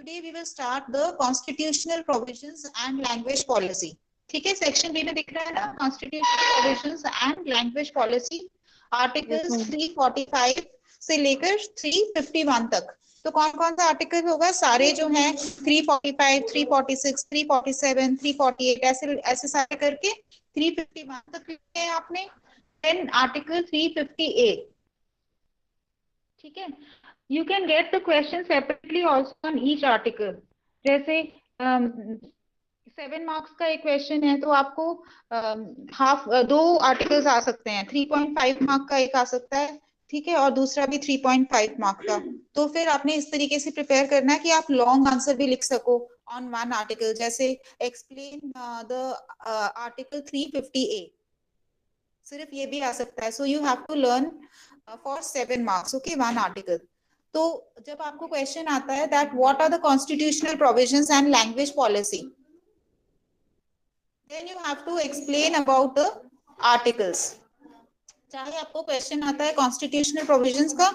today we will start the constitutional provisions and language policy. ठीक है, section B में दिख रहा है ना, constitutional provisions and language policy, articles 345 से लेकर 351 तक. तो कौन कौन सा आर्टिकल होगा? सारे जो हैं 345, 346, 347, 348 ऐसे ऐसे सारे करके 351 तक लिखे हैं आपने. Then article 350A. ठीक है, you can get the question separately also on each article. जैसे 7 मार्क्स का एक क्वेश्चन है तो आपको दो आर्टिकल्स आ सकते हैं. 3.5 मार्क का एक आ सकता है, ठीक है, और दूसरा भी 3.5 मार्क का. तो फिर आपने इस तरीके से प्रिपेयर करना है कि आप लॉन्ग आंसर भी लिख सको ऑन वन आर्टिकल. जैसे एक्सप्लेन द आर्टिकल 350A, सिर्फ ये भी आ सकता है. So you have to learn for 7 marks, okay, one article. तो जब आपको क्वेश्चन आता है that what are the constitutional provisions and language policy, then you have to explain about the articles. चाहे आपको क्वेश्चन आता है कॉन्स्टिट्यूशनल प्रोविजंस का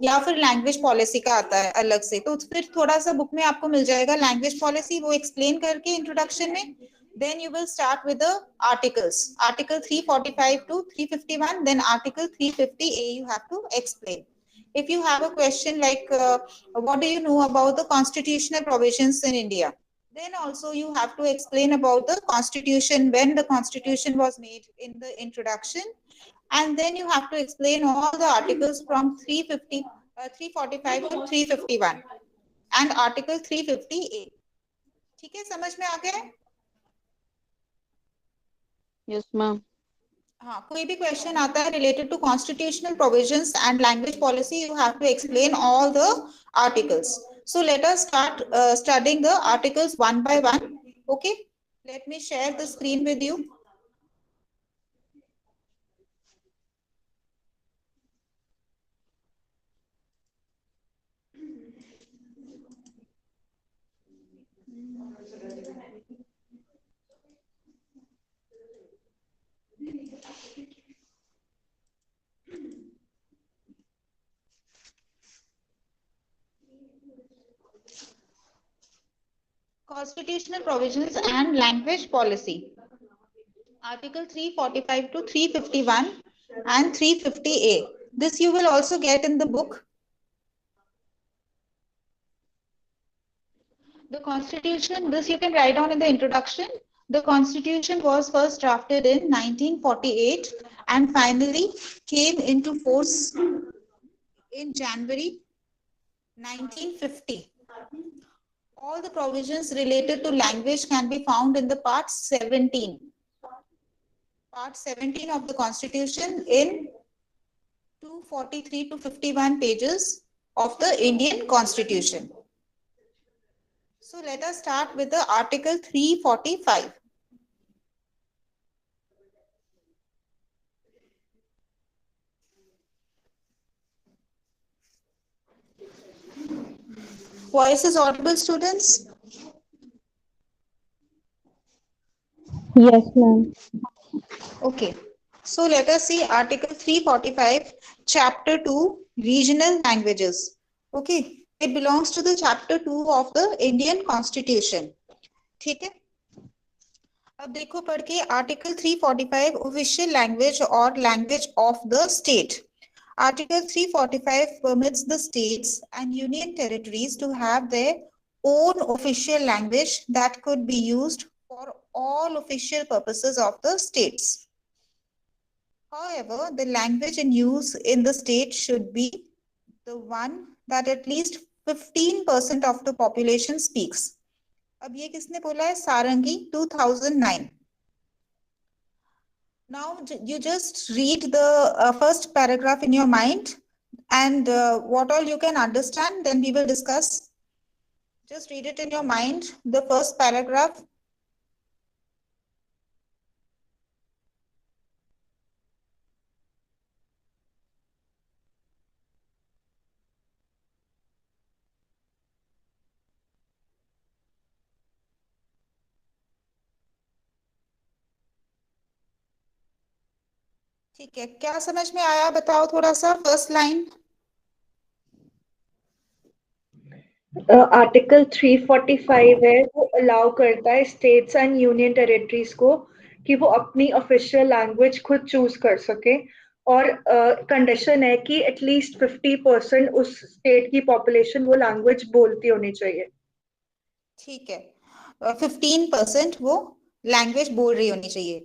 या फिर लैंग्वेज पॉलिसी का आता है अलग से, तो फिर थोड़ा सा बुक में आपको मिल जाएगा लैंग्वेज पॉलिसी, वो एक्सप्लेन करके इंट्रोडक्शन में. Then you will start with the articles. Article 345 to 351. Then Article 350A you have to explain. If you have a question like, what do you know about the constitutional provisions in India? Then also you have to explain about the constitution, when the constitution was made in the introduction. And then you have to explain all the articles from 345 to 351 and Article 350A. ठीक है, समझ में आ गया है? Yes ma'am. हाँ, कोई भी क्वेश्चन आता है related to constitutional provisions and language policy, you have to explain all the articles. So let us start studying the articles one by one. Okay, let me share the screen with you. Constitutional provisions and language policy. Article 345 to 351 and 350A. This you will also get in the book. The Constitution, this you can write down in the introduction. The Constitution was first drafted in 1948 and finally came into force in January 1950. All the provisions related to language can be found in the part 17. Part 17 of the Constitution in 243 to 51 pages of the Indian Constitution. So let us start with the Article 345. Voice is audible, students? Yes ma'am. Okay, so let us see Article 345, Chapter 2, Regional Languages. Okay, it belongs to the Chapter 2 of the Indian Constitution. ठीक है, अब देखो पढ़ के Article 345, Official Language or Language of the State. Article 345 permits the states and union territories to have their own official language that could be used for all official purposes of the states. However, the language in use in the state should be the one that at least 15% of the population speaks. अब ये किसने बोला है? सारंगी, 2009. Now you just read the first paragraph in your mind and what all you can understand, then we will discuss. Just read it in your mind, the first paragraph. ठीक है, क्या समझ में आया बताओ थोड़ा सा, फर्स्ट लाइन. आर्टिकल 345 है, वो अलाउ करता है स्टेट्स एंड यूनियन टेरिटरीज को कि वो अपनी ऑफिशियल लैंग्वेज खुद चूज कर सके, और कंडीशन है कि एटलीस्ट 50% उस स्टेट की पॉपुलेशन वो लैंग्वेज बोलती होनी चाहिए। ठीक है, 15% वो लैंग्वेज बोल रही होनी चाहिए।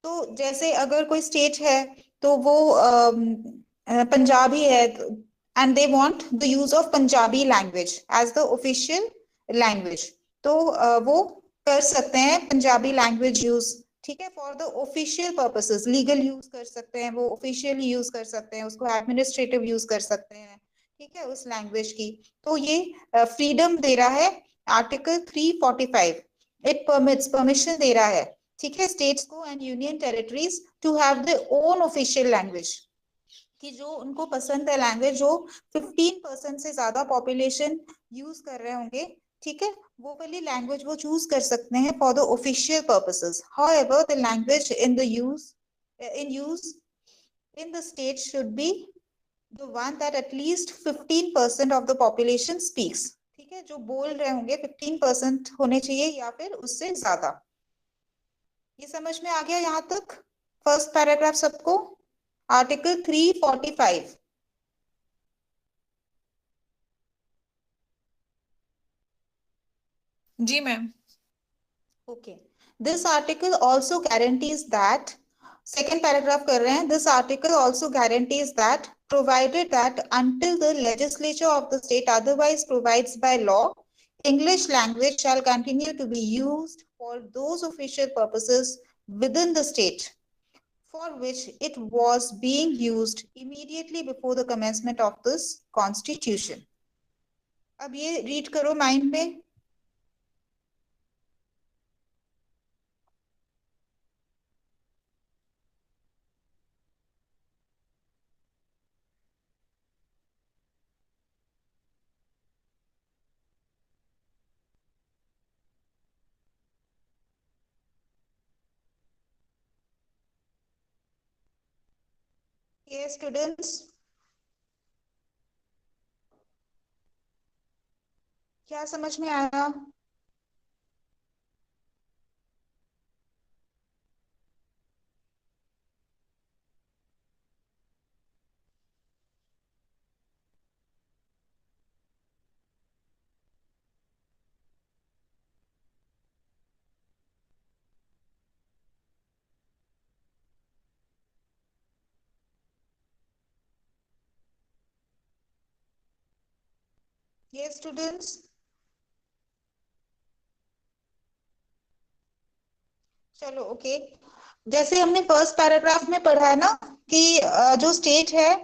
तो जैसे अगर कोई स्टेट है तो वो पंजाबी है and they want the use of Punjabi language as the official language, तो वो कर सकते हैं पंजाबी लैंग्वेज यूज। ठीक है, for the official purposes, legal use कर सकते हैं, वो ऑफिशियली यूज कर सकते हैं उसको, एडमिनिस्ट्रेटिव यूज कर सकते हैं। ठीक है, उस लैंग्वेज की। तो ये फ्रीडम दे रहा है आर्टिकल 345। इट परमिट्स, परमिशन दे रहा है, ठीक है, स्टेट्स को and union territories to have their own official language, कि जो उनको पसंद है लैंग्वेज, जो 15% से ज्यादा पॉपुलेशन यूज कर रहे होंगे, ठीक है, वो वाली लैंग्वेज वो चूज कर सकते हैं for the official purposes. However the language in the use in the state should be the one that at least 15% of the population speaks. ठीक है, जो बोल रहे होंगे 15% होने चाहिए या फिर उससे ज्यादा। ये समझ में आ गया यहाँ तक फर्स्ट पैराग्राफ सबको? आर्टिकल 345। जी ma'am. Okay. This article also guarantees that, second paragraph कर रहे हैं, this article also guarantees that provided that until the legislature of the state otherwise provides by law, English language shall continue to be used for those official purposes within the state for which it was being used immediately before the commencement of this constitution. अब ये read करो mind में। Yes, students, क्या समझ में आया? Yes, students. चलो okay, जैसे हमने फर्स्ट पैराग्राफ में पढ़ा है ना कि जो स्टेट है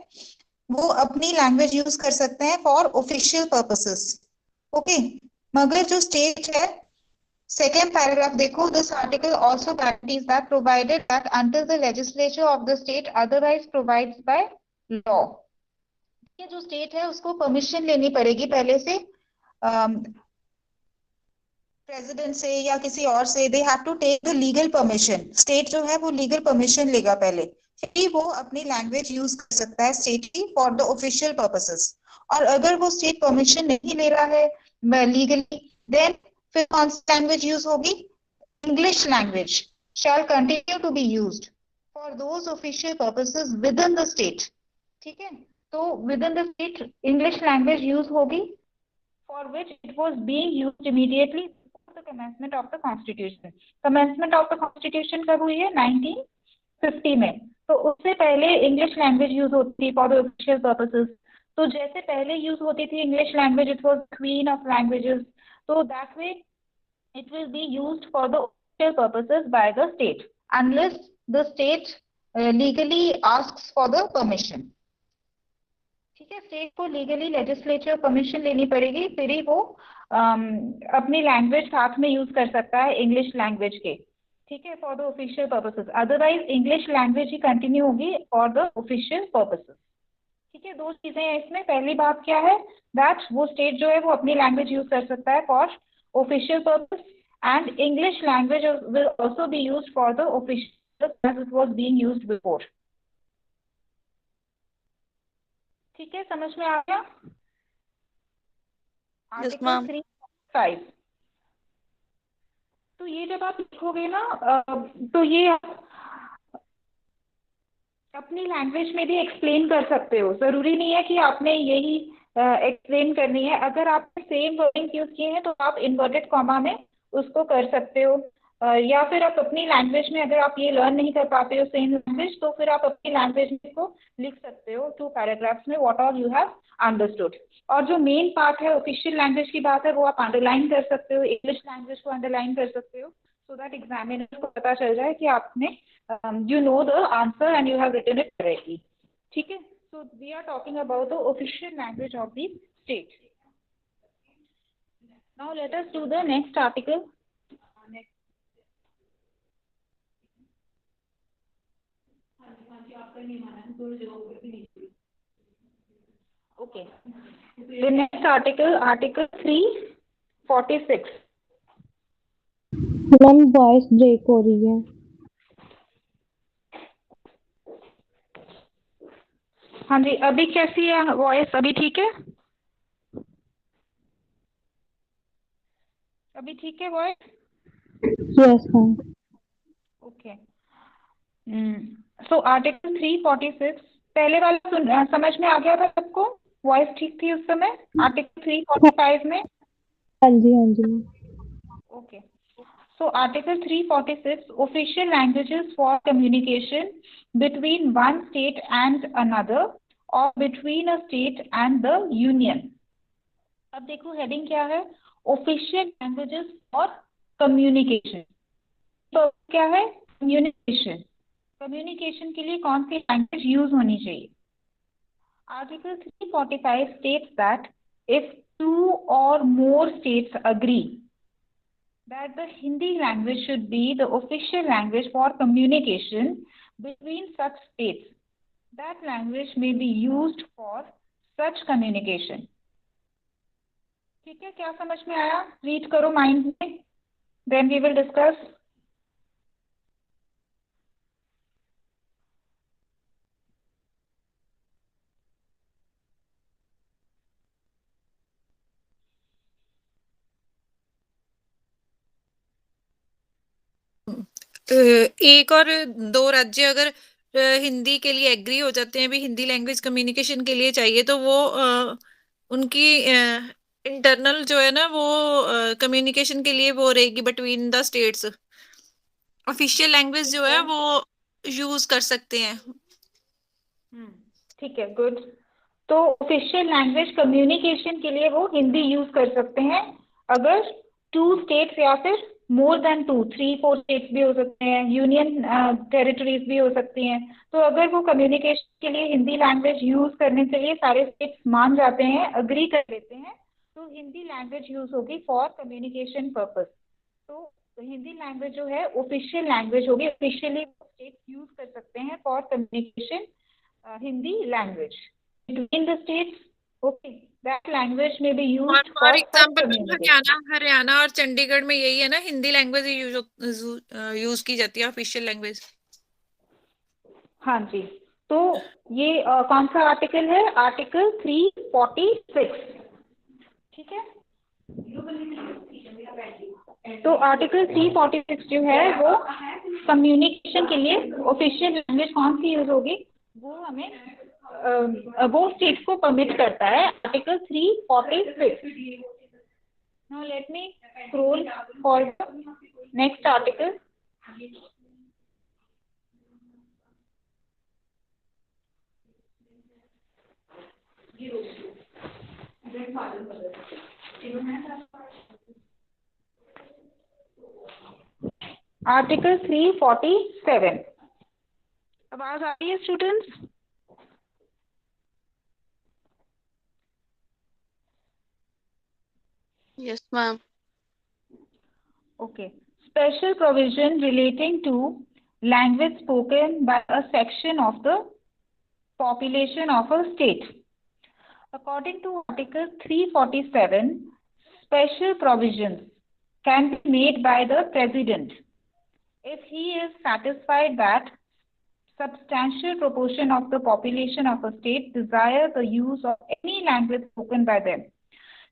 वो अपनी लैंग्वेज यूज कर सकते हैं फॉर ऑफिशियल पर्पसेस। ओके, मगर जो स्टेट है, सेकेंड पैराग्राफ देखो, this article also guarantees that provided that until the legislature of the state otherwise provides by law, ये जो स्टेट है उसको परमिशन लेनी पड़ेगी पहले से प्रेसिडेंट से या किसी और से। They have to take the legal permission, state जो है वो लीगल परमिशन लेगा पहले, फिर वो अपनी लैंग्वेज यूज कर सकता है स्टेट की फॉर द ऑफिशियल पर्पसेस। और अगर वो स्टेट परमिशन नहीं ले रहा है लीगली, देन फिर कौन सी लैंग्वेज यूज होगी? English language shall continue to be used for those official purposes within the state. ठीक है, तो within the state English language use होगी for which it was being used immediately before the commencement of the constitution. Commencement of the constitution कब हुई है? 1950 में। तो उससे पहले इंग्लिश लैंग्वेज यूज होती थी फॉर द ऑफिशियल पर्पसेस। तो जैसे पहले यूज होती थी English language, it was queen of languages, तो that way it will be used for the official purposes by the state unless the state legally asks for the permission. ठीक है, state को legally legislature permission लेनी पड़ेगी, फिर ही वो अपनी language साथ में यूज कर सकता है इंग्लिश लैंग्वेज के। ठीक है, for the official purposes, otherwise English language he continue होगी फॉर द ऑफिशियल पर्पसेस। ठीक है, दो चीजें हैं इसमें। पहली बात क्या है, दैट वो स्टेट जो है वो अपनी लैंग्वेज यूज कर सकता है for official purpose, and English language will also be use for the official as it was being used before. ठीक है, समझ में आ गया? Yes, article ma'am. 3.5। तो ये जब आप लिखोगे ना तो ये अपनी लैंग्वेज में भी एक्सप्लेन कर सकते हो, जरूरी नहीं है कि आपने यही एक्सप्लेन करनी है। अगर आपने सेम वर्डिंग यूज किए हैं तो आप इन्वर्टेड कॉमा में उसको कर सकते हो, या फिर आप अपनी लैंग्वेज में, अगर आप ये लर्न नहीं कर पाते हो सेम लैंग्वेज, तो फिर आप अपनी लैंग्वेज में को लिख सकते हो 2 पैराग्राफ्स में what all you have understood. और जो मेन पार्ट है ऑफिशियल लैंग्वेज की बात है वो आप अंडरलाइन कर सकते हो, इंग्लिश लैंग्वेज को अंडरलाइन कर सकते हो, सो दैट एग्जामिनर को पता चल जाए कि आपने you know the answer and you have written it correctly. ठीक है, so we are talking about the official language of the state. Now let us do the next article. Okay, the next article, article 346. Ma'am voice break हो रही है। हाँ जी, अभी कैसी है voice? अभी ठीक है? अभी ठीक है voice? Yes ma'am. Okay, so article 346 पहले वाला समझ में आ गया था सबको? वॉइस ठीक थी उस समय आर्टिकल 345 में? हाँ जी हाँ जी। Okay, so article 346 official languages for communication between one state and another or between a state and the union. अब देखो हेडिंग क्या है, ऑफिशियल लैंग्वेजेस फॉर कम्युनिकेशन। तो क्या है, कम्युनिकेशन। कम्युनिकेशन के लिए कौन सी लैंग्वेज यूज होनी चाहिए? Article 345 states that if 2 or more states agree that the Hindi language should be the official language for communication between such states, that language may be used for such communication. ठीक है, क्या समझ में आया? Read करो mind में, then we will discuss. एक और दो राज्य अगर हिंदी के लिए एग्री हो जाते हैं, भी हिंदी लैंग्वेज कम्युनिकेशन के लिए चाहिए, तो वो उनकी इंटरनल जो है ना वो कम्युनिकेशन के लिए वो रहेगी between the states. Official language जो है वो यूज कर सकते हैं। ठीक है, गुड। तो ऑफिशियल लैंग्वेज कम्युनिकेशन के लिए वो हिंदी यूज कर सकते हैं अगर 2 स्टेट्स या फिर मोर देन 2, 3, 4 स्टेट्स भी हो सकते हैं, यूनियन टेरिटरीज भी हो सकती हैं। तो अगर वो कम्युनिकेशन के लिए हिंदी लैंग्वेज यूज करने के लिए सारे स्टेट्स मान जाते हैं, अग्री कर लेते हैं, तो हिंदी लैंग्वेज यूज होगी फॉर कम्युनिकेशन पर्पस। तो हिंदी लैंग्वेज जो है ऑफिशियल लैंग्वेज होगी, ऑफिशियली स्टेट्स यूज कर सकते हैं for communication Hindi language between the states. Okay, that language may be used for for such example communication. Haryana और चंडीगढ़ में यही है ना, हिंदी लैंग्वेज यूज की जाती है ऑफिशियल लैंग्वेज। हाँ जी, तो ये कौन सा आर्टिकल है? आर्टिकल 346। ठीक है, तो आर्टिकल 346 जो है वो कम्युनिकेशन के लिए ऑफिशियल लैंग्वेज कौन सी यूज होगी वो हमें वो स्टेट को परमिट करता है। Article 346। Now let me scroll for next article. Article 347। आवाज आ रही है students? Yes ma'am. Okay. Special provision relating to language spoken by a section of the population of a state. According to Article 347, special provisions can be made by the President if he is satisfied that substantial proportion of the population of a state desire the use of any language spoken by them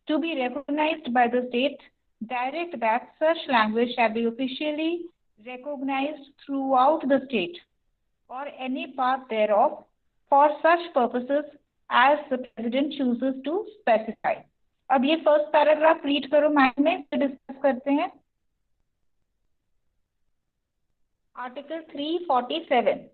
to be recognized by the state, direct that such language shall be officially recognized throughout the state or any part thereof for such purposes as the president chooses to specify. अब ये first paragraph read करो mind में, फिर discuss करते हैं. Article 347.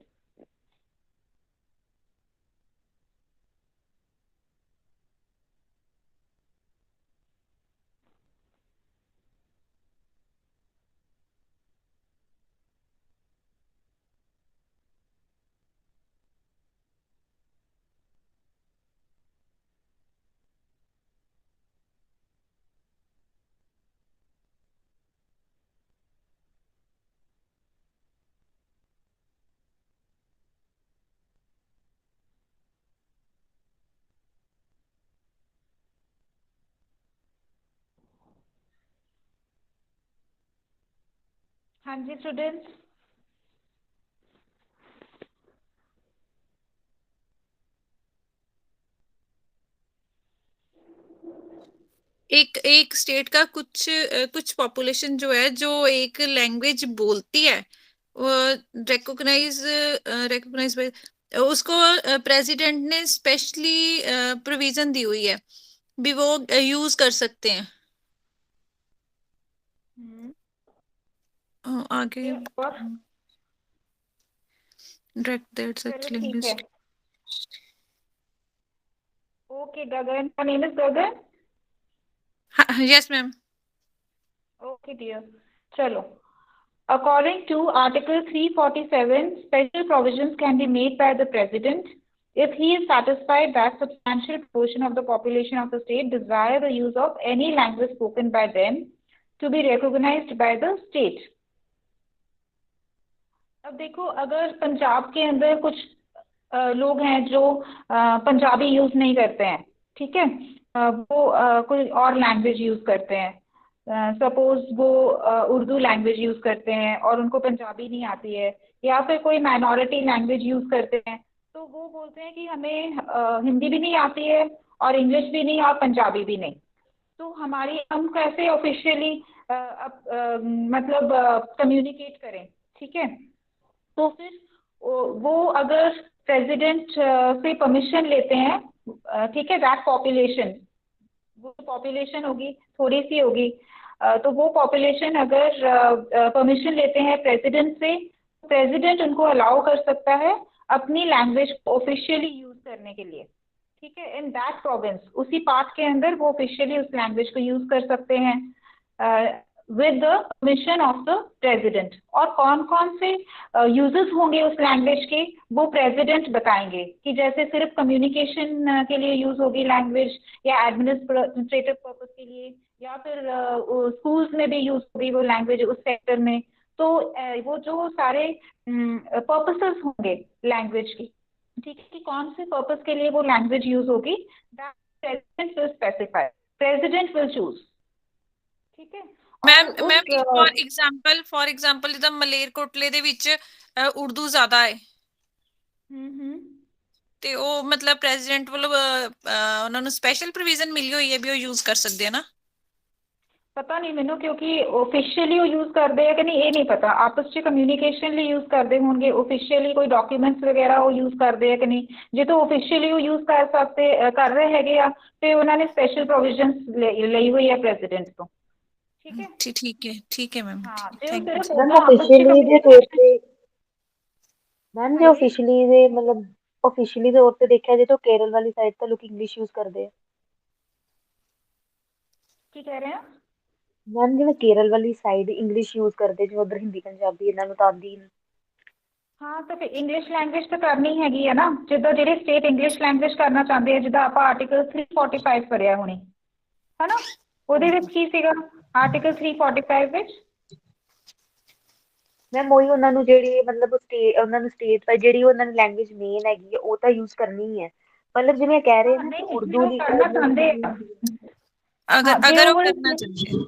हाँ जी students. एक state का कुछ पॉपुलेशन जो है जो एक लैंग्वेज बोलती है वो रिकॉग्नाइज उसको प्रेसिडेंट ने स्पेशली प्रोविजन दी हुई है भी वो यूज कर सकते हैं. आगे direct that such language. Okay Gagan, का name is Gagan. Yes ma'am. Okay, dear. Chalo. According to Article 347, special provisions can be made by the President if he is satisfied that substantial portion of the population of the state desire the use of any language spoken by them to be recognized by the state. अब देखो, अगर पंजाब के अंदर कुछ लोग हैं जो Punjabi use नहीं करते हैं, ठीक है, वो कोई और लैंग्वेज यूज करते हैं. सपोज वो उर्दू लैंग्वेज यूज करते हैं और उनको पंजाबी नहीं आती है, या फिर कोई माइनॉरिटी लैंग्वेज यूज करते हैं, तो वो बोलते हैं कि हमें हिंदी भी नहीं आती है और इंग्लिश भी नहीं और पंजाबी भी नहीं, तो हम कैसे ऑफिशियली मतलब कम्युनिकेट करें. ठीक है, तो फिर वो अगर प्रेसिडेंट से परमिशन लेते हैं, ठीक है, दैट पॉपुलेशन, वो पॉपुलेशन होगी थोड़ी सी होगी, तो वो पॉपुलेशन अगर परमिशन लेते हैं प्रेसिडेंट से, प्रेसिडेंट उनको अलाउ कर सकता है अपनी लैंग्वेज को ऑफिशियली यूज करने के लिए. ठीक है, इन दैट प्रोविंस, उसी पार्ट के अंदर वो ऑफिशियली उस लैंग्वेज को यूज कर सकते हैं with the permission of the president. और कौन कौन से यूजेस होंगे उस लैंग्वेज के, वो प्रेसिडेंट बताएंगे कि जैसे सिर्फ कम्युनिकेशन के लिए यूज होगी लैंग्वेज, या एडमिनिस्ट्रेटिव पर्पस के लिए, या फिर स्कूल्स में भी यूज होगी वो लैंग्वेज उस सेक्टर में. तो वो जो सारे पर्पसेस होंगे लैंग्वेज की, ठीक है, कि कौन से पर्पस के लिए वो लैंग्वेज यूज होगी, that president will specify, president will choose. ठीक है मैम फॉर एग्जांपल ਜਿੱਦਾਂ ਮਲੇਰਕੋਟਲੇ ਦੇ ਵਿੱਚ ਉਰਦੂ ਜ਼ਿਆਦਾ ਹੈ, ਤੇ ਉਹ ਮਤਲਬ ਪ੍ਰੈਜ਼ੀਡੈਂਟ ਵੱਲੋਂ ਉਹਨਾਂ ਨੂੰ ਸਪੈਸ਼ਲ ਪ੍ਰੋਵੀਜ਼ਨ ਮਿਲੀ ਹੋਈ ਹੈ ਵੀ ਉਹ ਯੂਜ਼ ਕਰ ਸਕਦੇ ਆ ਨਾ. ਪਤਾ ਨਹੀਂ ਮੈਨੂੰ, ਕਿਉਂਕਿ ऑफिशियली ਉਹ ਯੂਜ਼ ਕਰਦੇ ਆ ਕਿ ਨਹੀਂ ਇਹ ਨਹੀਂ ਪਤਾ. ਆਪਸ 'ਚ ਕਮਿਊਨੀਕੇਸ਼ਨ ਲਈ ਯੂਜ਼ ਕਰਦੇ ਹੋਣਗੇ, ऑफिशियली ਕੋਈ ਡਾਕੂਮੈਂਟਸ ਵਗੈਰਾ ਉਹ ਯੂਜ਼ ਕਰਦੇ ਆ ਕਿ ਨਹੀਂ. ਜੇ ਤਾਂ ऑफिशियली ਉਹ ਯੂਜ਼ ਕਰ ਰਹੇ ਹੈਗੇ ਆ, ਤੇ ਉਹਨਾਂ ਨੇ ਸਪੈਸ਼ਲ ਪ੍ਰੋਵੀਜ਼ਨਸ ਲਈ ਹੋਈ ਹੈ ਪ੍ਰੈਜ਼ੀਡੈਂਟ ਤੋਂ. ठीक है, ठीक है मैम. हाँ, मैम ऑफिशियली ਦੇ ਤੌਰ ਤੇ, ਮੈਮ ਜੇ ऑफिशियली ਦੇ ਮਤਲਬ ऑफिशियली ਤੌਰ ਤੇ ਦੇਖਿਆ ਜੇ ਤਾਂ ਕੇਰਲ ਵਾਲੀ ਸਾਈਡ ਤਾਂ ਲੋਕ ਇੰਗਲਿਸ਼ ਯੂਜ਼ ਕਰਦੇ ਆ. ਕੀ ਕਹਿ ਰਹੇ ਆ ਮੈਮ ਜਿਵੇਂ ਕੇਰਲ ਵਾਲੀ ਸਾਈਡ ਇੰਗਲਿਸ਼ ਯੂਜ਼ ਕਰਦੇ, ਜਿਵੇਂ ਉਧਰ ਹਿੰਦੀ ਪੰਜਾਬੀ ਇਹਨਾਂ ਨੂੰ ਤਾਂ ਆਉਂਦੀ ਨਹੀਂ. ਹਾਂ, ਤਾਂ ਫਿਰ ਇੰਗਲਿਸ਼ ਲੈਂਗੁਏਜ ਤਾਂ ਕਰਨੀ ਹੈਗੀ ਹੈ ਨਾ. ਜਿੱਦਾਂ ਜਿਹੜੇ ਸਟੇਟ ਇੰਗਲਿਸ਼ ਲੈਂਗੁਏਜ ਕਰਨਾ ਚਾਹੁੰਦੇ ਆ, ਜਿੱਦਾਂ ਆਪਾਂ ਆਰਟੀਕਲ 345 ਪੜ੍ਹਿਆ ਹੁਣੀ, ਹਨਾ, ਉਹਦੇ ਵਿੱਚ ਕੀ ਸੀਗਾ ਆਰਟੀਕਲ 345 ਵਿੱਚ? ਮੈਮ ਉਹੀ ਉਹਨਾਂ ਨੂੰ ਜਿਹੜੀ ਮਤਲਬ ਉਹਨਾਂ ਨੂੰ ਸਟੇਟ ਵਾਈ ਜਿਹੜੀ ਉਹਨਾਂ ਦੀ ਲੈਂਗੁਏਜ ਮੇਨ ਹੈਗੀ ਉਹ ਤਾਂ ਯੂਜ਼ ਕਰਨੀ ਹੈ. ਮਤਲਬ ਜਿਵੇਂ ਕਹਿ ਰਹੇ ਨੇ ਉਰਦੂ ਦੀ ਕਰਨਾ ਚਾਹੁੰਦੇ ਆ, ਅਗਰ ਉਹ ਕਰਨਾ ਚਾਹੁੰਦੇ ਆ,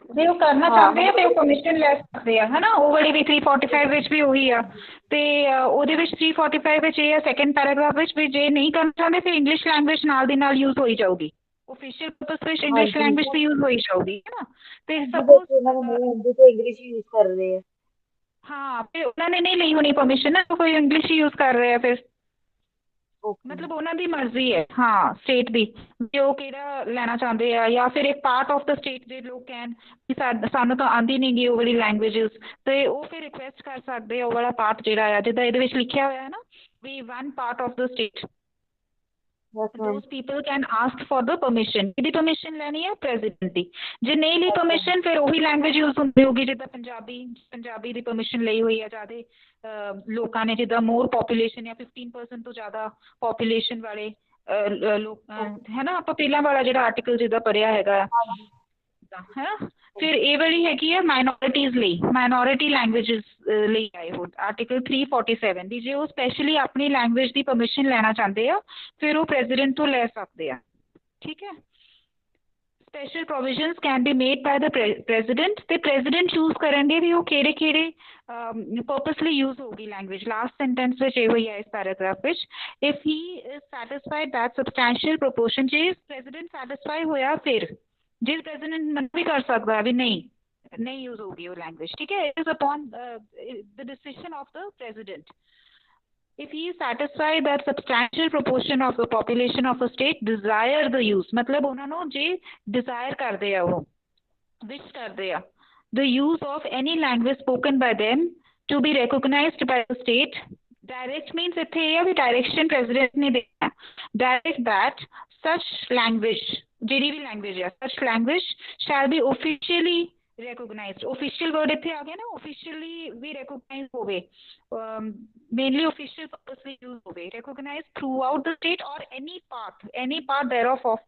ਜੇ ਉਹ ਕਰਨਾ ਚਾਹੁੰਦੇ ਆ ਤੇ ਉਹ ਕਮਿਸ਼ਨ ਲੈ ਸਕਦੇ ਆ, ਹਨਾ. ਉਹ ਵਾਲੀ ਵੀ 345 ਵਿੱਚ ਵੀ ਉਹੀ ਆ, ਤੇ ਉਹਦੇ ਵਿੱਚ 345 ਵਿੱਚ ਇਹ ਆ ਸੈਕੰਡ ਪੈਰਾਗ੍ਰਾਫ ਵਿੱਚ ਵੀ, ਜੇ ਨਹੀਂ ਕਰਨਾ ਚਾਹੁੰਦੇ ਫਿਰ ਇੰਗਲਿਸ਼ ਲੈਂਗੁਏਜ ਨਾਲ ਦੀ ਨਾਲ ਯੂਜ਼ ਹੋਈ ਜਾਊਗੀ. ऑफिशियल पर्पस ਵਿੱਚ ਇੰਗਲਿਸ਼ ਹਾਂਜੀ ਲੈਂਗੁਏਜ ਤੇ ਯੂਜ਼ ਹੋਈ ਜਾਊਗੀ ਹੈ ਨਾ। ਤੇ ਹਾਂਜੀ ਸਪੋਜ਼ ਬਟ ਉਹਨਾਂ ਨੂੰ ਨਹੀਂ ਆਉਂਦੀ ਤੇ ਇੰਗਲਿਸ਼ ਯੂਜ਼ ਕਰ ਰਹੇ ਆ। ਹਾਂ ਤੇ ਉਹਨਾਂ ਨੇ ਨਹੀਂ ਲਈ ਹੋਣੀ ਪਰਮਿਸ਼ਨ ਨਾ, ਕੋਈ ਇੰਗਲਿਸ਼ ਹੀ ਯੂਜ਼ ਕਰ ਰਹੇ ਆ ਫਿਰ, ਓਕੇ ਮਤਲਬ ਉਹਨਾਂ ਦੀ ਮਰਜ਼ੀ ਹੈ ਹਾਂ ਸਟੇਟ ਦੀ, ਜੇ ਉਹ ਕਿਹੜਾ ਲੈਣਾ ਚਾਹੁੰਦੇ ਆ ਜਾਂ ਫਿਰ ਇੱਕ ਪਾਰਟ ਆਫ ਦ ਸਟੇਟ ਦੇ ਲੋਕ ਕਹਿਣ ਕਿ ਸਾਨੂੰ ਤਾਂ ਆਉਂਦੀ ਨਹੀਂ ਗੀ ਉਹ ਵਾਲੀ ਲੈਂਗੁਏਜਸ, ਤੇ ਉਹ ਫਿਰ ਰਿਕੁਐਸਟ ਕਰ ਸਕਦੇ ਆ ਉਹ ਵਾਲਾ ਪਾਰਟ ਜਿਹੜਾ ਆ, ਜਿੱਦਾਂ ਇਹਦੇ ਵਿੱਚ ਲਿਖਿਆ ਹੋਇਆ ਹੈ ਨਾ ਵੀ one part of the state, yes ma'am. those people can ask for the permission। ਇਹਦੀ permission ਲੈਣੀ ਹੈ ਪ੍ਰੈਜ਼ੀਡੈਂਟ ਦੀ, ਜੇ ਨਹੀਂ ਲਈ permission ਫਿਰ ਉਹੀ ਲੈਂਗੁਏਜ ਯੂਜ਼ ਹੁੰਦੀ ਹੋਊਗੀ ਜਿੱਦਾਂ ਪੰਜਾਬੀ ਦੀ permission ਲਈ ਹੋਈ ਹੈ ਜ਼ਿਆਦਾ ਲੋਕਾਂ ਨੇ, ਜਿੱਦਾਂ ਮੋਰ ਪੋਪੂਲੇਸ਼ਨ ਜਾਂ 15% ਤੋਂ ਜ਼ਿਆਦਾ ਪੋਪੂਲੇਸ਼ਨ ਵਾਲੇ ਲੋਕ ਹੈ ਨਾ, ਆਪਾਂ ਪਹਿਲਾਂ ਵਾਲਾ ਜਿਹੜਾ ਆਰਟੀਕਲ ਜਿੱਦਾਂ ਪੜ੍ਹਿਆ ਹੈਗਾ ਹੈ ਨਾ। ਫਿਰ ਇਹ ਵਾਲੀ ਹੈਗੀ ਆ ਮਾਈਨੋਰਿਟੀਜ਼ ਲਈ, ਮਾਈਨੋਰਿਟੀ ਲੈਂਗੁਏਜਸ ਲਈ ਆਏ ਹੋ ਆਰਟੀਕਲ 347 ਦੀ, ਜੇ ਉਹ ਸਪੈਸ਼ਲੀ ਆਪਣੀ ਲੈਂਗੁਏਜ ਦੀ ਪਰਮਿਸ਼ਨ ਲੈਣਾ ਚਾਹੁੰਦੇ ਆ ਫਿਰ ਉਹ ਪ੍ਰੈਜ਼ੀਡੈਂਟ ਤੋਂ ਲੈ ਸਕਦੇ ਆ, ਠੀਕ ਹੈ। Special provisions can be made ਬਾय the president, ਤੇ ਪ੍ਰੈਜ਼ੀਡੈਂਟ ਚੂਜ਼ ਕਰਨਗੇ ਵੀ ਉਹ ਕਿਹੜੇ ਪਰਪਸ ਲਈ ਯੂਜ਼ ਹੋਊਗੀ ਲੈਂਗੁਏਜ। ਲਾਸਟ ਸੈਂਟੈਂਸ ਵਿੱਚ ਇਹੋ ਹੀ ਹੈ ਇਸ ਪੈਰਾਗ੍ਰਾਫ ਵਿੱਚ, if he is satisfied that substantial proportion, ਜੇ ਪ੍ਰੈਜ਼ੀਡੈਂਟ ਸੈਟਿਸਫਾਈ ਹੋਇਆ ਫਿਰ, ਜੇ ਪ੍ਰੈਜ਼ੀਡੈਂਟ ਮਨਾ ਵੀ ਕਰ ਸਕਦਾ ਵੀ ਨਹੀਂ ਯੂਜ਼ ਹੋਊਗੀ ਉਹ ਲੈਂਗੁਏਜ, ਠੀਕ ਹੈ। It is upon the decision of the president. If he is satisfied that substantial proportion of the population of a state desire the use, मतलब ਉਹਨਾਂ ਨੂੰ ਜੇ desire ਕਰਦੇ ਆ ਉਹ wish ਕਰਦੇ ਆ the use of any language spoken by them to be recognized by the state, direct means ਇੱਥੇ ਇਹ ਆ ਵੀ direction president ਨੇ ਦੇਣਾ, direct that such language, ਜਿਹੜੀ ਵੀ language ਆ such language shall be officially recognized, official word ਇੱਥੇ ਆ ਗਿਆ ਨਾ, officially ਵੀ recognize ਹੋਵੇ, mainly official purpose ਲਈ use ਹੋਵੇ, recognized throughout the state or any part thereof of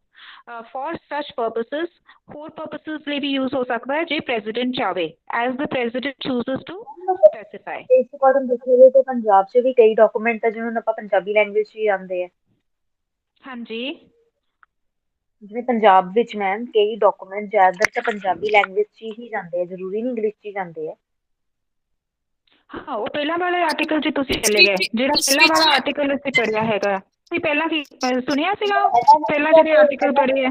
for such purposes, ਹੋਰ purposes ਲਈ ਵੀ use ਹੋ ਸਕਦਾ ਹੈ ਜੇ president ਚਾਵੇ, as the president chooses to specify। ਇਸ ਅਕੋਰਡਿੰਗ ਦੇਖਿਆ ਜਾਏ ਤਾਂ ਪੰਜਾਬ 'ਚ ਵੀ ਕਈ ਡਾਕੂਮੈਂਟ ਆ ਜਿਹਨੂੰ ਆਪਾਂ ਪੰਜਾਬੀ ਲੈਂਗੁਏਜ 'ਚ ਹੀ ਆਉਂਦੇ ਆ। ਹਾਂਜੀ ਜਿਵੇਂ ਪੰਜਾਬ ਵਿੱਚ ਮੈਮ ਕਈ ਡਾਕੂਮੈਂਟ ਜ਼ਿਆਦਾਤਰ ਤਾਂ ਪੰਜਾਬੀ ਲੈਂਗੁਏਜ 'ਚ ਹੀ ਜਾਂਦੇ ਆ, ਜ਼ਰੂਰੀ ਨਹੀਂ ਇੰਗਲਿਸ਼ 'ਚ ਹੀ ਜਾਂਦੇ ਆ। ਹਾਂ ਉਹ ਪਹਿਲਾਂ ਵਾਲੇ ਆਰਟੀਕਲ 'ਚ ਤੁਸੀਂ ਚਲੇ ਗਏ, ਜਿਹੜਾ ਪਹਿਲਾਂ ਵਾਲਾ ਆਰਟੀਕਲ ਅਸੀਂ ਪੜ੍ਹਿਆ ਹੈਗਾ, ਤੁਸੀਂ ਪਹਿਲਾਂ ਕੀ ਸੁਣਿਆ ਸੀਗਾ ਪਹਿਲਾਂ ਜਿਹੜੇ ਆਰਟੀਕਲ ਪੜ੍ਹੇ ਆ?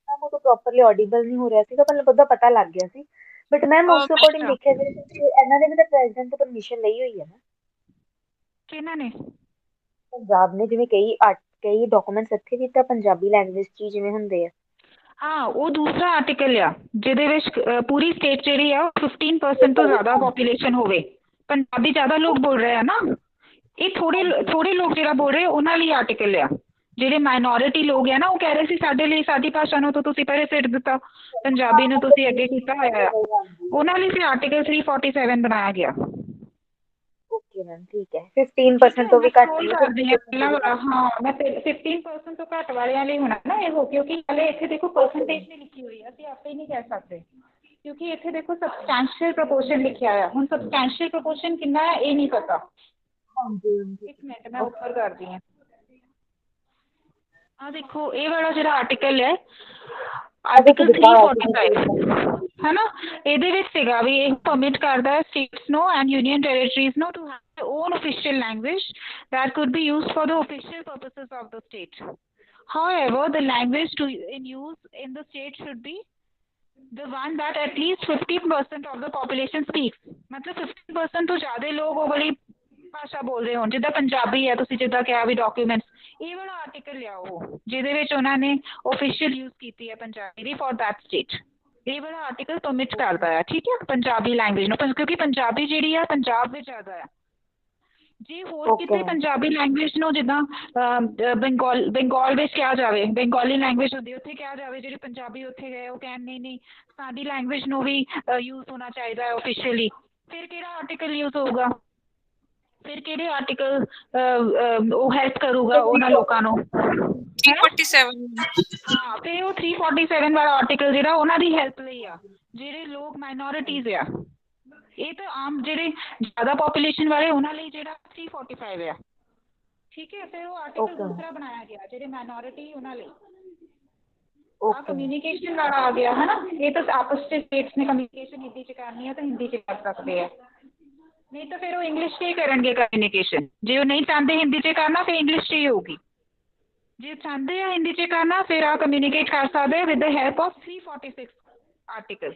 ਉਹ ਤਾਂ ਪ੍ਰੋਪਰਲੀ ਆਡੀਬਲ ਨਹੀਂ ਹੋ ਰਿਹਾ ਸੀਗਾ, ਪਰ ਉਹਦਾ ਪਤਾ ਲੱਗ ਗਿਆ ਸੀ। ਬਟ ਮੈਮ ਉਸ ਅਕੋਰਡਿੰਗ ਦੇਖਿਆ ਜਾਏ ਤਾਂ ਇਹਨਾਂ ਨੇ ਵੀ ਤਾਂ ਪ੍ਰੈਜ਼ੀਡੈਂਟ ਤੋਂ ਪਰਮਿਸ਼ਨ ਲਈ ਹੋਈ ਹੈ ਨਾ, ਕਿਹਨਾਂ ਨੇ? ਪੰਜਾਬ ਨੇ, ਜਿਵੇਂ ਕਈ ਡਾਕੂਮੈਂਟਸ ਇੱਥੇ ਵੀ ਤਾਂ ਪੰਜਾਬੀ ਲੈਂਗੁਏਜ 'ਚ ਹੀ ਜਿਵੇਂ ਹੁੰਦੇ ਆ। ਹਾਂ ਉਹ ਦੂਸਰਾ ਆਰਟੀਕਲ ਆ ਜਿਹਦੇ ਵਿੱਚ ਪੂਰੀ ਸਟੇਟ ਜਿਹੜੀ ਆ 15% ਤੋਂ ਜ਼ਿਆਦਾ ਪੋਪੂਲੇਸ਼ਨ ਹੋਵੇ, ਪੰਜਾਬੀ ਜ਼ਿਆਦਾ ਲੋਕ ਬੋਲ ਰਹੇ ਆ ਨਾ, ਇਹ ਥੋੜੇ ਲੋਕ ਜਿਹੜਾ ਬੋਲ ਰਹੇ ਉਹਨਾਂ ਲਈ ਆਰਟੀਕਲ ਆ। ਜਿਹੜੇ ਮਾਈਨੋਰਿਟੀ ਲੋਕ ਆ ਨਾ ਉਹ ਕਹਿ ਰਹੇ ਸੀ ਸਾਡੇ ਲਈ ਸਾਡੀ ਭਾਸ਼ਾ ਨੂੰ ਤਾਂ ਤੁਸੀਂ ਪਰੇ ਸਿੱਟ ਦਿੱਤਾ, ਪੰਜਾਬੀ ਨੂੰ ਤੁਸੀਂ ਅੱਗੇ ਕੀਤਾ ਹੋਇਆ ਆ, ਉਹਨਾਂ ਲਈ ਫਿਰ ਆਰਟੀਕਲ 347 ਬਣਾਇਆ ਗਿਆ। ਓਕੇ ਮੈਮ ਠੀਕ ਹੈ, 15% ਤੋਂ ਵੀ ਘੱਟ ਹਾਂ ਮੈਂ 15% ਤੋਂ ਘੱਟ ਵਾਲਿਆਂ ਲਈ ਹੋਣਾ ਨਾ ਇਹੋ, ਕਿਉਂਕਿ ਹਾਲੇ ਇੱਥੇ ਦੇਖੋ ਪਰਸੈਂਟੇਜ ਨਹੀਂ ਲਿਖੀ ਹੋਈ, ਅਸੀਂ ਆਪੇ ਨਹੀਂ ਕਹਿ ਸਕਦੇ, ਕਿਉਂਕਿ ਇੱਥੇ ਦੇਖੋ ਸਬਸਟੈਂਸ਼ੀਅਲ ਪ੍ਰਪੋਰਸ਼ਨ ਲਿਖਿਆ ਆ, ਹੁਣ ਸਬਸਟੈਂਸ਼ੀਅਲ ਪ੍ਰਪੋਰਸ਼ਨ ਕਿੰਨਾ ਹੈ ਇਹ ਨਹੀਂ ਪਤਾ। ਇੱਕ ਮਿੰਟ ਮੈਂ ਉੱਪਰ ਕਰਦੀ ਹਾਂ, ਆਹ ਦੇਖੋ ਇਹ ਵਾਲਾ ਜਿਹੜਾ ਆਰਟੀਕਲ ਹੈ ਆਰਟੀਕਲ 345 ਹੈ ਨਾ, ਇਹਦੇ ਵਿੱਚ ਸੀਗਾ ਵੀ ਇਹ ਪਰਮਿਟ ਕਰਦਾ ਸਟੇਟਸ ਨੂੰ ਐਂਡ ਯੂਨੀਅਨ ਟੈਰੀਟਰੀਜ਼ ਨੂੰ to have own official language that could be used for the official purposes of the state. However, the language in use in the state should be the one that at least 15% of the population speaks, मतलब 15% ਤੋਂ ਜ਼ਿਆਦਾ ਲੋਕ ਉਹ ਵਾਲੀ ਭਾਸ਼ਾ ਬੋਲਦੇ ਹੋਣ, ਜਿੱਦਾਂ ਪੰਜਾਬੀ ਹੈ ਤੁਸੀਂ ਜਿੱਦਾਂ ਕਿਹਾ ਵੀ ਡਾਕੂਮੈਂਟਸ, ਇਹ ਵਾਲਾ ਆਰਟੀਕਲ ਲਿਆ ਉਹ ਜਿਹਦੇ ਵਿੱਚ ਉਹਨਾਂ ਨੇ official use ਕੀਤੀ ਹੈ ਪੰਜਾਬੀ ਦੀ for that state, ਇਹ ਵਾਲਾ ਆਰਟੀਕਲ ਪਰਮਿਟ ਕਰਦਾ ਹੈ, ਠੀਕ ਹੈ, ਪੰਜਾਬੀ ਲੈਂਗੁਏਜ ਨੂੰ, ਕਿਉਂਕਿ ਪੰਜਾਬੀ ਜਿਹੜੀ ਆ ਪੰਜਾਬ ਵਿੱਚ ਜ਼ਿਆਦਾ ਆ। ਜੇ ਹੋਰ ਕਿਤੇ ਪੰਜਾਬੀ ਲੈਂਗੁਏਜ ਨੂੰ ਜਿੱਦਾਂ ਬੰਗਾਲ ਵਿੱਚ ਕਿਹਾ ਜਾਵੇ, ਬੰਗਾਲੀ ਲੈਂਗੁਏਜ ਹੁੰਦੀ ਉੱਥੇ ਕਿਹਾ ਜਾਵੇ, ਜਿਹੜੇ ਪੰਜਾਬੀ ਉੱਥੇ ਗਏ ਉਹ ਕਹਿਣ ਨਹੀਂ ਸਾਡੀ ਲੈਂਗੁਏਜ ਨੂੰ ਵੀ ਯੂਜ਼ ਹੋਣਾ ਚਾਹੀਦਾ ਹੈ ਓਫੀਸ਼ੀਅਲੀ, ਫਿਰ ਕਿਹੜਾ ਆਰਟੀਕਲ ਯੂਜ਼ ਹੋਊਗਾ, ਫਿਰ ਕਿਹੜੇ ਆਰਟੀਕਲ ਉਹ ਹੈਲਪ ਕਰੂਗਾ ਉਹਨਾਂ ਲੋਕਾਂ ਨੂੰ? 347 ਹਾਂ ਤੇ ਉਹ 347 ਵਾਲਾ ਆਰਟੀਕਲ ਜਿਹੜਾ ਉਹਨਾਂ ਦੀ ਹੈਲਪ ਲਈ ਆ, ਜਿਹੜੇ ਲੋਕ ਮਾਈਨੋਰਿਟੀਜ਼ ਆ, ਇਹ ਤਾਂ ਆਮ ਜਿਹੜੇ ਜ਼ਿਆਦਾ ਪੋਪੂਲੇਸ਼ਨ ਵਾਲੇ ਉਹਨਾਂ ਲਈ ਜਿਹੜਾ 345 ਆ, ਠੀਕ ਹੈ। ਫਿਰ ਉਹ ਆਰਟੀਕਲ ਦੂਸਰਾ ਬਣਾਇਆ ਗਿਆ ਜਿਹੜੇ ਮਾਈਨੋਰਿਟੀ ਉਹਨਾਂ ਲਈ, ਆਹ ਕਮਿਊਨੀਕੇਸ਼ਨ ਵਾਲਾ ਆ ਗਿਆ ਹੈ ਨਾ, ਇਹ ਤਾਂ ਆਪਸ 'ਚ ਸਟੇਟਸ ਨੇ ਕਮਿਊਨੀਕੇਸ਼ਨ ਹਿੰਦੀ 'ਚ ਕਰਨੀ ਹੈ ਤਾਂ ਹਿੰਦੀ 'ਚ ਕਰ ਸਕਦੇ ਆ, ਨਹੀਂ ਤਾਂ ਫਿਰ ਉਹ ਇੰਗਲਿਸ਼ 'ਚ ਹੀ ਕਰਨਗੇ ਕਮਿਊਨੀਕੇਸ਼ਨ, ਜੇ ਉਹ ਨਹੀਂ ਚਾਹੁੰਦੇ ਹਿੰਦੀ 'ਚ ਕਰਨਾ ਫਿਰ ਇੰਗਲਿਸ਼ 'ਚ ਹੀ ਹੋਊਗੀ। ਜੇ ਚਾਹੁੰਦੇ ਆ ਹਿੰਦੀ 'ਚ ਕਰਨਾ ਫਿਰ ਆ ਕਮਿਊਨੀਕੇਟ ਕਰ ਸਕਦੇ with the help of 346 article.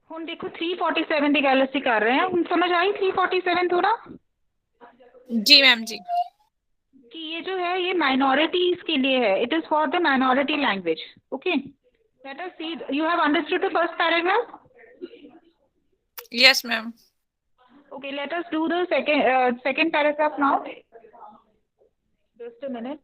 ਹੁਣ ਦੇਖੋ 347 ਦੀ ਗੱਲ ਅਸੀਂ ਕਰ ਰਹੇ ਹਾਂ, ਹੁਣ समझ आई 347 थोड़ा? जी मैम जी। कि ये जो है ये माइनॉरिटीज के लिए है, it is for the minority language. Okay, let us see, you have understood the first paragraph? Yes ma'am. Okay, let us do the second paragraph now. Just a minute.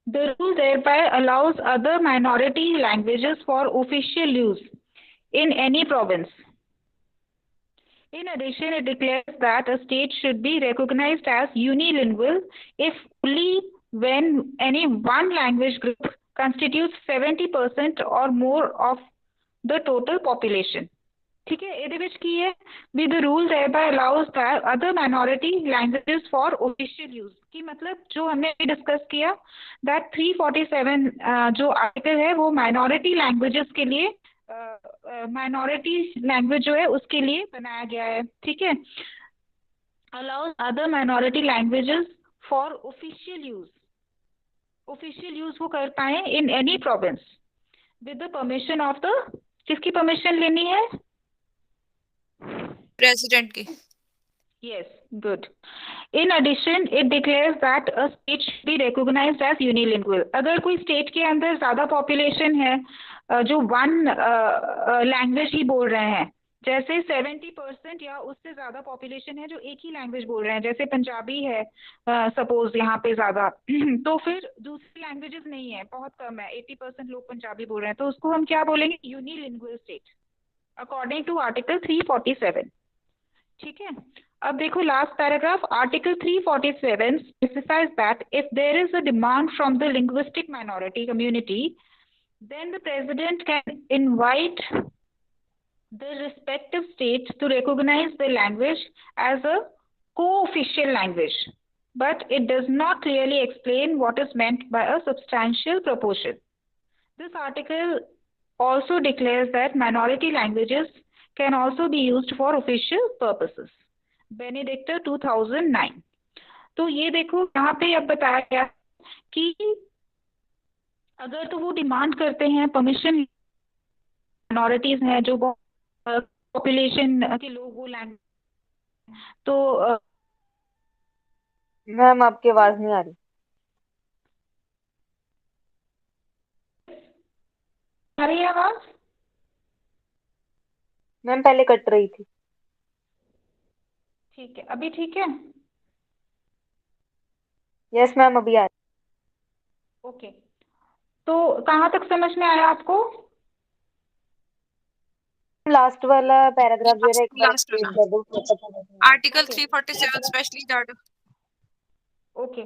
The rule thereby allows other minority languages for official use in any province. In addition, it declares that a state should be recognized as unilingual if only when any one language group constitutes 70% or more of the total population. ठीक है, ਇਹਦੇ ਵਿੱਚ ਕੀ ਹੈ ਵੀ the rule thereby allows that other minority languages for official use। की मतलब जो हमने अभी डिस्कस किया that 347 जो आर्टिकल है वो माइनॉरिटी लैंग्वेजेस के लिए माइनॉरिटी लैंग्वेज जो है उसके लिए बनाया गया है। ठीक है, allows other minority languages for official use. Official use वो कर पाए in any province with the permission of the, किसकी परमिशन लेनी है? प्रेसिडेंट की। Yes, good. In addition, it declares that a state should be recognized as unilingual। अगर कोई state के अंदर ज्यादा पॉपुलेशन है जो वन लैंग्वेज ही बोल रहे हैं, जैसे 70% या उससे ज्यादा पॉपुलेशन है जो एक ही लैंग्वेज बोल रहे हैं, जैसे पंजाबी है सपोज यहाँ पे ज्यादा तो फिर दूसरी लैंग्वेजेस नहीं है, बहुत कम है, 80% लोग पंजाबी बोल रहे हैं, तो उसको हम क्या बोलेंगे? Unilingual state according to article 347। ठीक है, अब देखो last paragraph, article 347 specifies that if there is a demand from the linguistic minority community, then the president can invite the respective states to recognize the language as a co-official language, but it does not clearly explain what is meant by a substantial proportion। This article also declares that minority languages can also be used for official purposes। बेनेडिक्टा 2009। तो ये देखो यहाँ पे अब बताया गया कि अगर तो वो डिमांड करते हैं परमिशन, माइनॉरिटीज हैं जो पॉपुलेशन के लोग वो लैंग्वेज, तो मैम आपकी आवाज नहीं आ रही। आ रही है आवाज? मैम पहले कट रही थी। ठीक है, अभी ठीक है? यस मैम अभी आ रही। ओके, तो कहाँ तक समझ में आया आपको? लास्ट वाला पैराग्राफ जो है एक बार लास्ट एक्सप्लेन वाला कर दो। Article 347 specially that. Okay.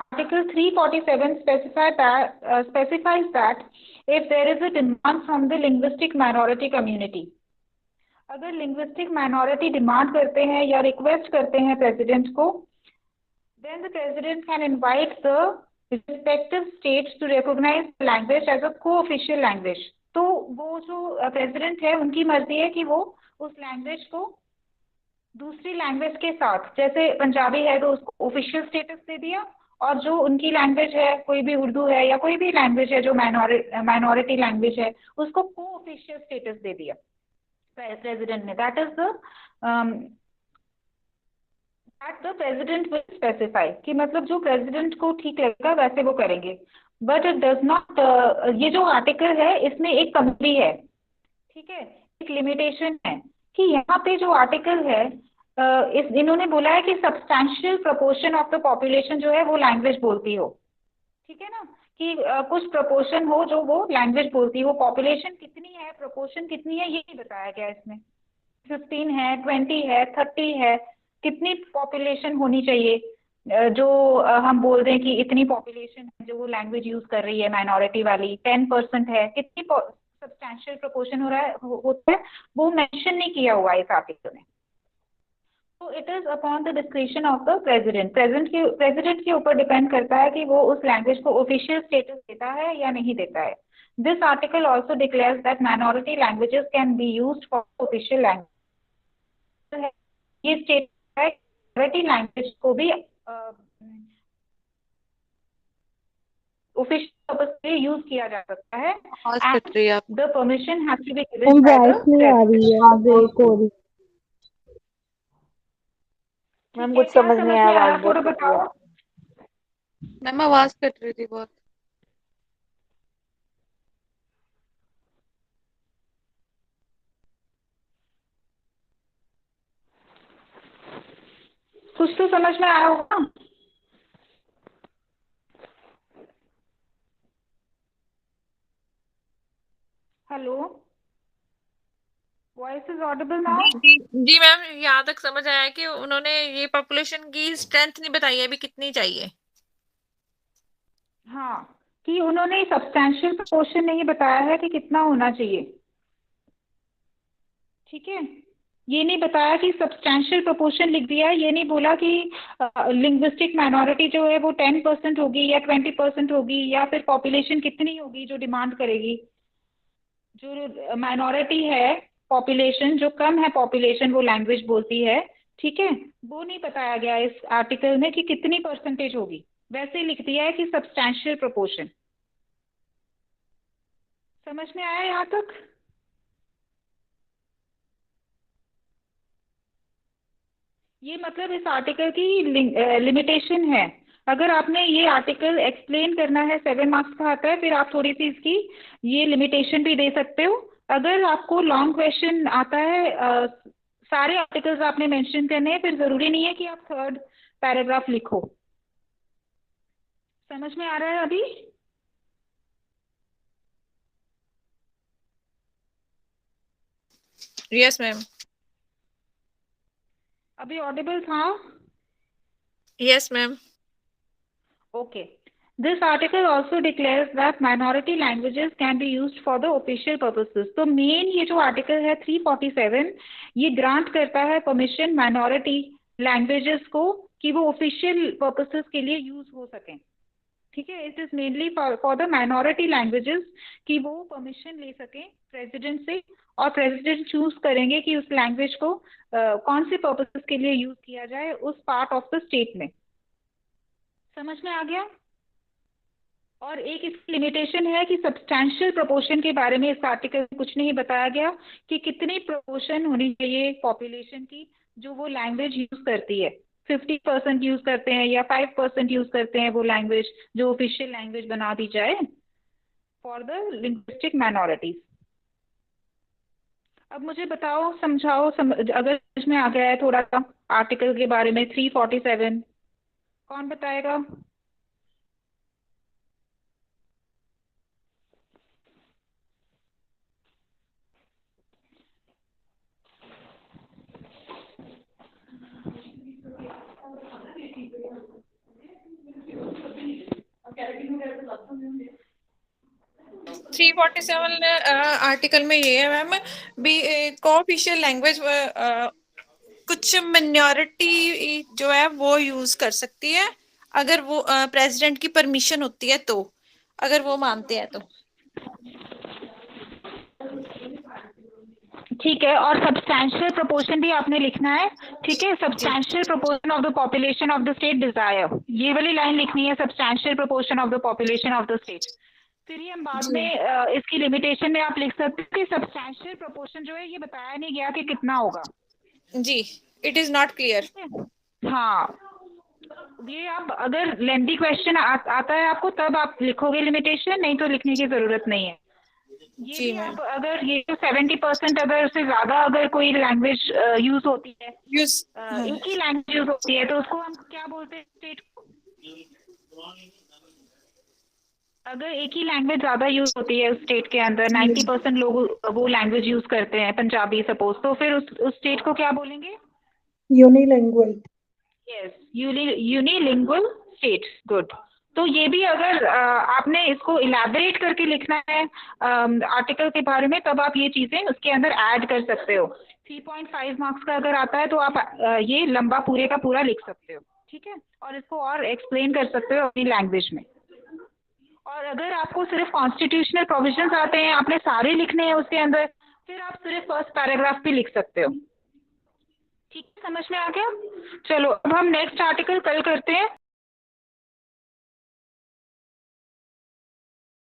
Article 347 specifies that if there is a demand from the linguistic minority community, अगर linguistic minority demand करते हैं या request करते हैं president को, then the president can invite the respective states to recognize the language as a co-official language। तो वो जो president है उनकी मर्जी है कि वो उस language को दूसरी लैंग्वेज के साथ, जैसे पंजाबी है तो उसको ऑफिशियल स्टेटस दे दिया, और जो उनकी लैंग्वेज है कोई भी उर्दू है या कोई भी लैंग्वेज है जो माइनॉरिटी लैंग्वेज है उसको को ऑफिशियल स्टेटस दे दिया प्रेसिडेंट ने। That is the president will specify, कि मतलब जो प्रेसिडेंट को ठीक लगेगा वैसे वो करेंगे। बट इट डज नॉट, ये जो आर्टिकल है इसमें एक कमी है, ठीक है, एक लिमिटेशन है कि यहाँ पे जो आर्टिकल है इन्होंने बोला है कि substantial proportion of the population जो है वो लैंग्वेज बोलती हो। ठीक है ना, कि कुछ प्रोपोर्शन हो जो वो लैंग्वेज बोलती हो। पॉपुलेशन कितनी है, प्रोपोर्शन कितनी है, ये नहीं बताया गया इसमें। 15 है, 20 है, 30 है, कितनी पॉपुलेशन होनी चाहिए जो हम बोल दें कि इतनी पॉपुलेशन है जो वो लैंग्वेज यूज कर रही है माइनॉरिटी वाली, 10% है, कितनी सब्सटैंशियल प्रोपोर्शन हो रहा है होता है वो मेंशन नहीं किया हुआ है इस आर्टिकल में। तो it is upon the description of the president. President के ऊपर डिपेंड करता है कि वो उस लैंग्वेज को ऑफिशियल स्टेटस देता है या नहीं देता है। This article also declares that minority languages can be used for official language. ये स्टेट है minority language को भी official purpose के लिए यूज किया जा सकता है आवाज and कट रही है आप the permission has to be ma'am given by the voice नहीं आ रही है, ब्रेक हो रही। मैम ठीक है, कुछ क्या समझ नहीं आया, आया आवाज थोड़ा बहुत कट रही है। बताओ। मैम आवाज कट रही थी बहुत। कुछ तो समझ में आया होगा। Hello, voice is audible now. जी मैम, यहाँ तक समझ आया कि उन्होंने ये पॉपुलेशन की स्ट्रेंथ नहीं बताई है अभी कितनी चाहिए। हाँ, कि उन्होंने सब्सटैंशियल प्रोपोर्शन नहीं बताया है कि कितना होना चाहिए। ठीक है, ये नहीं बताया कि सब्सटैंशियल प्रोपोर्शन लिख दिया, ये नहीं बोला कि लिंग्विस्टिक माइनॉरिटी जो है वो 10% होगी या 20% होगी, या फिर पॉपुलेशन कितनी होगी जो डिमांड करेगी। जो माइनॉरिटी है पॉपुलेशन, जो कम है पॉपुलेशन वो लैंग्वेज बोलती है, ठीक है, वो नहीं बताया गया इस आर्टिकल में कि कितनी परसेंटेज होगी। वैसे ही लिख दिया है कि सब्सटैंशियल प्रोपोर्शन। समझ में आया यहाँ तक? ये मतलब इस आर्टिकल की लिमिटेशन है। अगर आपने ये आर्टिकल एक्सप्लेन करना है 7 मार्क्स का आता है, फिर आप थोड़ी सी इसकी ये लिमिटेशन भी दे सकते हो। अगर आपको लॉन्ग क्वेश्चन आता है, सारे आर्टिकल्स आपने मेंशन करने हैं, फिर जरूरी नहीं है कि आप 3rd पैराग्राफ लिखो। समझ में आ रहा है अभी? Yes ma'am. अभी ऑडिबल था? Yes ma'am. Okay. This article also declares that minority languages can be used for the official purposes. तो मेन ये जो आर्टिकल है 347, ये ग्रांट करता है परमिशन माइनॉरिटी लैंग्वेजेस को कि वो ऑफिशियल पर्पसेस के लिए यूज हो सकें। ठीक है, it is mainly for the minority languages कि वो परमिशन ले सकें प्रेसिडेंट से, और प्रेसिडेंट चूज करेंगे कि उस लैंग्वेज को कौन से पर्पसेस के लिए यूज किया जाए उस पार्ट ऑफ द स्टेट में। समझ में आ गया? और एक इसकी लिमिटेशन है कि सब्सटैंशियल प्रोपोर्शन के बारे में इस आर्टिकल में कुछ नहीं बताया गया कि कितनी प्रोपोर्शन होनी चाहिए पॉपुलेशन की जो वो लैंग्वेज यूज करती है। 50% यूज करते हैं या 5% यूज करते हैं वो लैंग्वेज जो ऑफिशियल लैंग्वेज बना दी जाए फॉर द लिंग्विस्टिक माइनॉरिटीज। अब मुझे बताओ, समझाओ, अगर समझ में आ गया है थोड़ा सा आर्टिकल के बारे में 347, कौन बताएगा? थ्री 347 आर्टिकल में ये है मैम भी कोऑफिशियल लैंग्वेज कुछ मिनॉरिटी जो है वो यूज कर सकती है अगर वो प्रेसिडेंट की परमिशन होती है, तो अगर वो मानते हैं तो। ठीक है, और सब्सटैंशियल प्रोपोर्शन भी आपने लिखना है। ठीक है, substantial proportion of the population of the state desire, ये वाली लाइन लिखनी है, substantial proportion of the population of the state. फिर ये हम बाद में इसकी लिमिटेशन में आप लिख सकते हो कि सब्सटैंशियल प्रोपोर्शन जो है ये बताया नहीं गया कि कितना होगा। जी, इट इज नॉट क्लियर। हाँ, ये आप अगर लेंथी क्वेश्चन आता है आपको तब आप लिखोगे लिमिटेशन, नहीं तो लिखने की जरूरत नहीं है। ये भी आप अगर ये 70% अगर उससे ज्यादा अगर कोई लैंग्वेज यूज होती है, एक ही लैंग्वेज यूज होती है, तो उसको हम क्या बोलते हैं स्टेट को? अगर एक ही लैंग्वेज ज्यादा यूज होती है उस स्टेट के अंदर, 90% लोग वो लैंग्वेज यूज करते हैं, पंजाबी सपोज, तो फिर उस स्टेट को क्या बोलेंगे? Unilingual. Yes, unilingual state. Good. तो ये भी अगर आपने इसको इलैबोरेट करके लिखना है आर्टिकल के बारे में, तब आप ये चीजें उसके अंदर ऐड कर सकते हो। 3.5 मार्क्स का अगर आता है तो आप ये लंबा पूरे का पूरा लिख सकते हो। ठीक है, और इसको और एक्सप्लेन कर सकते हो अपनी लैंग्वेज में। और अगर आपको सिर्फ कॉन्स्टिट्यूशनल प्रोविजंस आते हैं, आपने सारे लिखने हैं उसके अंदर, फिर आप सिर्फ फर्स्ट पैराग्राफ भी लिख सकते हो। ठीक है, समझ में आ गया? चलो अब हम नेक्स्ट आर्टिकल कल करते हैं।